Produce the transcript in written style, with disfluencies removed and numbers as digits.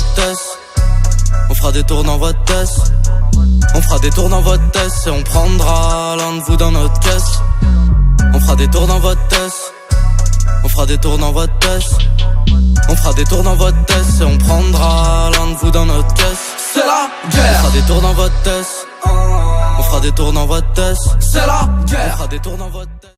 votre test. On fera des tours dans votre test. On fera des tours dans votre test et on prendra l'un de vous dans notre caisse. On fera des tours dans votre test. On fera des tours dans votre test. On fera des tours dans votre test et on prendra l'un de vous dans notre caisse. C'est la guerre. On fera des tours dans votre test. On fera des tours dans votre test. C'est la guerre. On fera des tours dans votre